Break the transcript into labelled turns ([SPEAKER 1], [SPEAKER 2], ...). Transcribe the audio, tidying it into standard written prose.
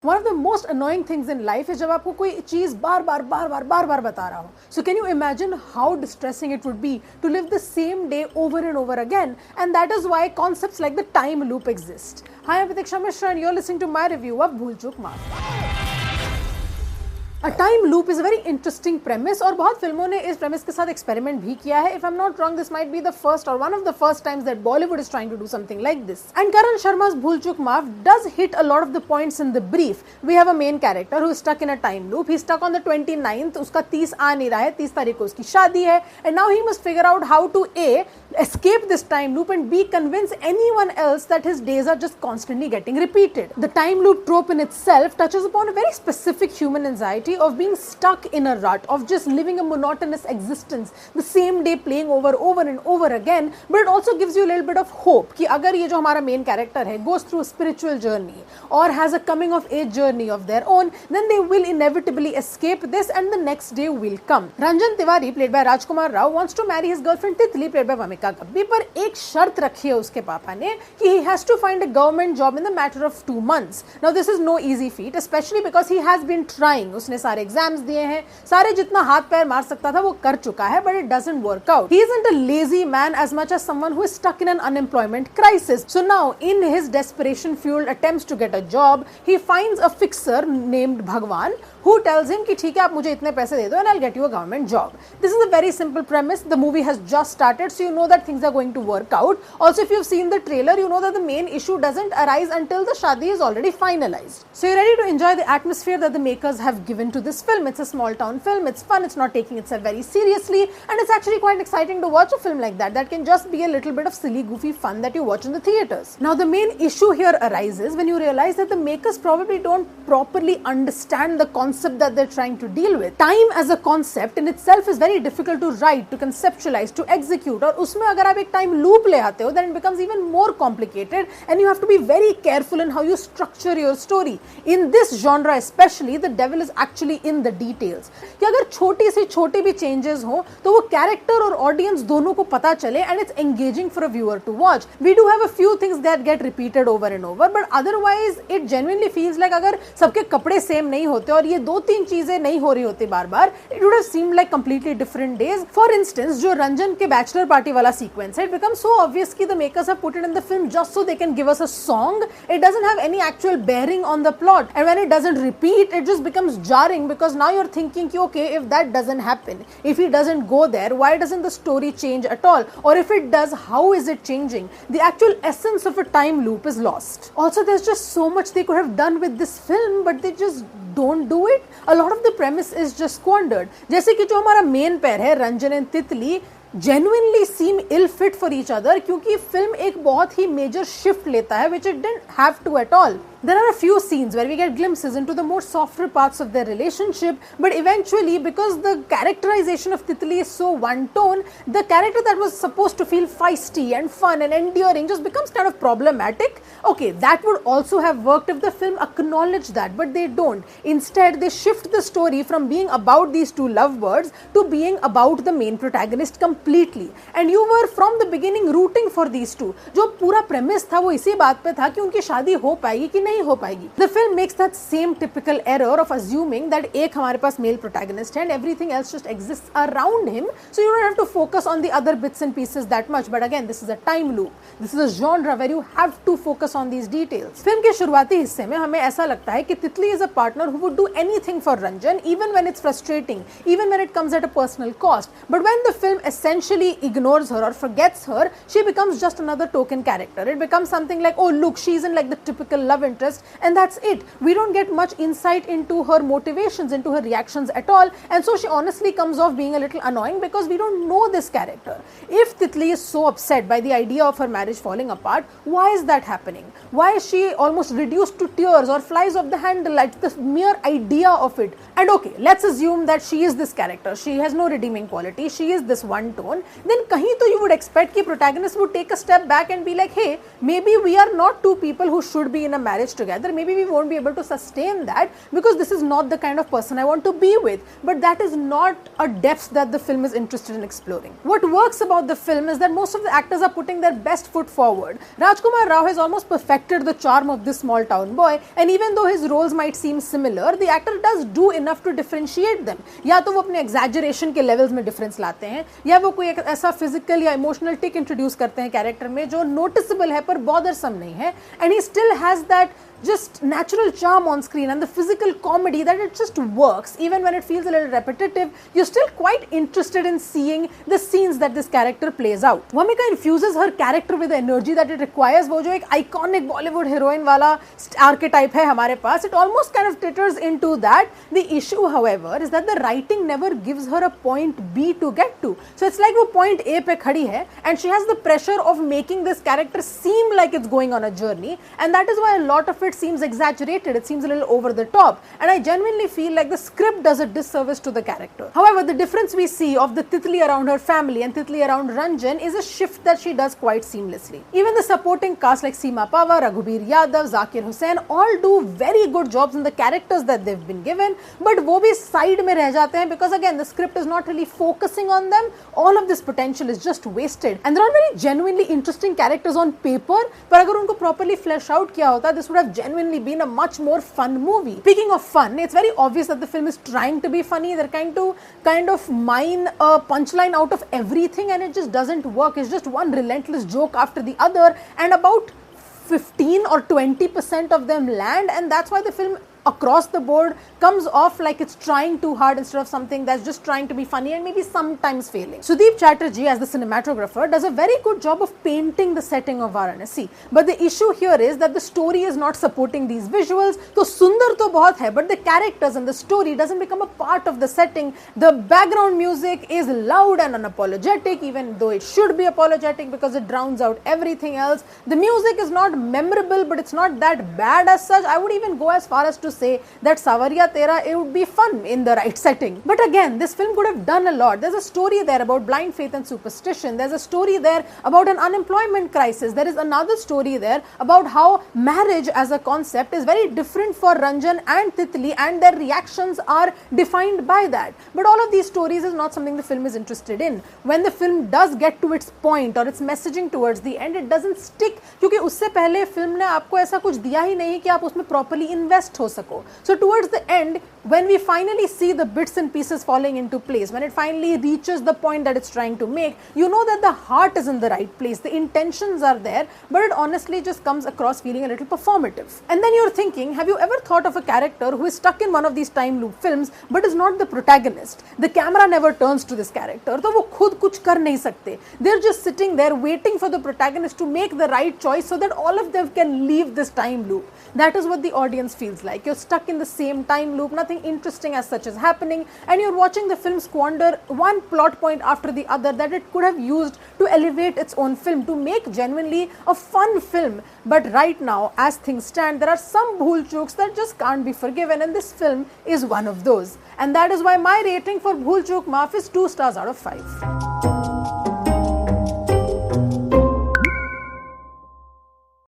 [SPEAKER 1] One of the most annoying things in life is जब आपको कोई चीज बार बार बता रहा हो. So can you imagine how distressing it would be to live the same day over and over again? And that is why concepts like the time loop exist. Hi, I'm Pratiksha Mishra and you're listening to my review of Bhool Chuk Maaf. A time loop is a very interesting premise और बहुत फिल्मों ने इस premise के साथ experiment भी किया है. If I'm not wrong, this might be the first or one of the first times that Bollywood is trying to do something like this. And Karan Sharma's Bhool Chuk Maaf does hit a lot of the points in the brief. We have a main character who is stuck in a time loop. He's stuck on the 29th. उसका 30 आ नहीं रहा है. 30 तारीख को उसकी शादी है. And now he must figure out how to A, escape this time loop and B, convince anyone else that his days are just constantly getting repeated. The time loop trope in itself touches upon a very specific human anxiety of being stuck in a rut, of just living a monotonous existence, the same day playing over and over again. But it also gives you a little bit of hope कि अगर ये जो हमारा main character है goes through a spiritual journey or has a coming of age journey of their own, then they will inevitably escape this and the next day will come. Ranjan Tiwari, played by Rajkumar Rao, wants to marry his girlfriend Titli, played by Vamika Gabbi, पर एक शर्त रखी है उसके पापा ने कि he has to find a government job in the matter of 2 months. Now this is no easy feat, especially because he has been trying. उसने सारे एग्जाम्स दिए हैं, सारे जितना हाथ पैर मार सकता था वो कर चुका है, but it doesn't work out. He isn't a lazy man as much as someone who is stuck in an unemployment crisis. So now, in his desperation-fueled attempts to get a job, he finds a fixer named Bhagwan who tells him कि ठीक है आप मुझे इतने पैसे दे दो and I'll get you a government job. This is a very simple premise. The movie has just started, so you know that things are going to work out. Also, if you've seen the trailer, you know that the main issue doesn't arise until the shadi is already finalized. So you're ready to enjoy the atmosphere that the makers have given to this film. It's a small town film, it's fun, it's not taking itself very seriously, and it's actually quite exciting to watch a film like that can just be a little bit of silly, goofy fun that you watch in the theaters. Now the main issue here arises when you realize that the makers probably don't properly understand the concept that they're trying to deal with. Time as a concept in itself is very difficult to write, to conceptualize, to execute, और उसमें अगर आप एक time loop ले आते हो, then it becomes even more complicated and you have to be very careful in how you structure your story. In this genre especially, the devil is actually in the details. कि अगर छोटी से छोटे भी changes हो तो वो character और audience दोनों को पता चले and it's engaging for a viewer to watch. We do have a few things that get repeated over and over, but otherwise it genuinely feels like अगर सबके कपड़े same नहीं होते और ये 2-3 चीजें नहीं हो रही होती बार बार, it would have seemed like completely different days. For instance, जो रंजन के bachelor party वाला sequence है, it becomes so obvious कि the makers have put it in the film just so they can give us a song. It doesn't have any actual bearing on the plot, and when it doesn't repeat, it just becomes jarring because now you're thinking कि okay, if that doesn't happen, if he doesn't go there, why doesn't the story change at all? Or if it does, how is it changing? The actual essence of a time loop is lost. Also, there's just so much they could have done with this film, but they just don't do it. A lot of the premise is just squandered. जैसे कि जो हमारा main pair है Ranjan and तितली genuinely seem ill fit for each other क्योंकि film एक बहुत ही major shift लेता है which it didn't have to at all. There are a few scenes where we get glimpses into the more softer parts of their relationship, but eventually, because the characterization of Titli is so one-tone, the character that was supposed to feel feisty and fun and endearing just becomes kind of problematic. Okay, that would also have worked if the film acknowledged that, but they don't. Instead, they shift the story from being about these two lovebirds to being about the main protagonist completely. And you were from the beginning rooting for these two. जो पूरा premise था वो इसी बात पे था कि उनकी शादी हो पाएगी कि नहीं हो पाएगी. The film makes that same typical error of assuming that एक हमारे पास male protagonist है and everything else just exists around him, so you don't have to focus on the other bits and pieces that much. But again, this is a time loop. This is a genre where you have to focus on these details. Film के शुरुआती हिस्से में हमें ऐसा लगता है कि तितली is a partner who would do anything for Ranjan, even when it's frustrating, even when it comes at a personal cost. But when the film essentially ignores her or forgets her, she becomes just another token character. It becomes something like, oh look, she isn't like the typical love interest, and that's it. We don't get much insight into her motivations, into her reactions at all, and so she honestly comes off being a little annoying because we don't know this character. If Titli is so upset by the idea of her marriage falling apart, why is that happening? Why is she almost reduced to tears or flies off the handle at the mere idea of it? And okay, let's assume that she is this character. She has no redeeming quality. She is this one tone. Then kahin to you would expect कि protagonist would take a step back and be like, hey, maybe we are not two people who should be in a marriage together, maybe we won't be able to sustain that because this is not the kind of person I want to be with. But that is not a depth that the film is interested in exploring. What works about the film is that most of the actors are putting their best foot forward. Rajkumar Rao has almost perfected the charm of this small town boy, and even though his roles might seem similar, the actor does do enough to differentiate them. या तो वो अपने exaggeration के levels में difference लाते हैं, या वो कोई ऐसा physical या emotional tick introduce करते हैं character में जो noticeable है पर bothersome नहीं है, and he still has that just natural charm on screen and the physical comedy that it just works. Even when it feels a little repetitive, you're still quite interested in seeing the scenes that this character plays out. Bhumika infuses her character with the energy that it requires. वो जो एक iconic Bollywood heroine वाला archetype है हमारे पास, it almost kind of titters into that. The issue, however, is that the writing never gives her a point B to get to. So it's like वो point A पे खड़ी है and she has the pressure of making this character seem like it's going on a journey, and that is why a lot of it seems exaggerated, it seems a little over the top, and I genuinely feel like the script does a disservice to the character. However, the difference we see of the Titli around her family and Titli around Ranjan is a shift that she does quite seamlessly. Even the supporting cast like Seema Pawar, Raghubir Yadav, Zakir Hussain all do very good jobs in the characters that they've been given, but वो भी side में रह जाते हैं because again the script is not really focusing on them. All of this potential is just wasted, and they're all very genuinely interesting characters on paper, पर अगर उनको properly flesh out किया होता, this would have genuinely been a much more fun movie. Speaking of fun, it's very obvious that the film is trying to be funny. They're trying to kind of mine a punchline out of everything, and it just doesn't work. It's just one relentless joke after the other, and about 15 or 20% of them land, and that's why the film across the board comes off like it's trying too hard instead of something that's just trying to be funny and maybe sometimes failing. Sudeep Chatterjee as the cinematographer does a very good job of painting the setting of Varanasi, but the issue here is that the story is not supporting these visuals. So sundar to bahut hai, but the characters and the story doesn't become a part of the setting. The background music is loud and unapologetic, even though it should be apologetic because it drowns out everything else. The music is not memorable, but it's not that bad as such. I would even go as far as to say that Sawariya Tera, it would be fun in the right setting. But again, this film could have done a lot. There's a story there about blind faith and superstition. There's a story there about an unemployment crisis. There is another story there about how marriage as a concept is very different for Ranjan and Titli, and their reactions are defined by that. But all of these stories is not something the film is interested in. When the film does get to its point or its messaging towards the end, it doesn't stick, क्योंकि उससे पहले film ने आपको ऐसा कुछ दिया ही नहीं कि आप उसमें properly invest हो सको. So towards the end, when we finally see the bits and pieces falling into place, when it finally reaches the point that it's trying to make, you know that the heart is in the right place, the intentions are there, but it honestly just comes across feeling a little performative. And then you're thinking, have you ever thought of a character who is stuck in one of these time loop films but is not the protagonist? The camera never turns to this character, तो वो खुद कुछ कर नहीं सकते. They're just sitting there waiting for the protagonist to make the right choice so that all of them can leave this time loop. That is what the audience feels like. You're stuck in the same time loop, nothing interesting as such is happening, and you're watching the film squander one plot point after the other that it could have used to elevate its own film, to make genuinely a fun film. But right now, as things stand, there are some bhool chooks that just can't be forgiven, and this film is one of those. And that is why my rating for Bhool Chook Maaf is 2 stars out of 5.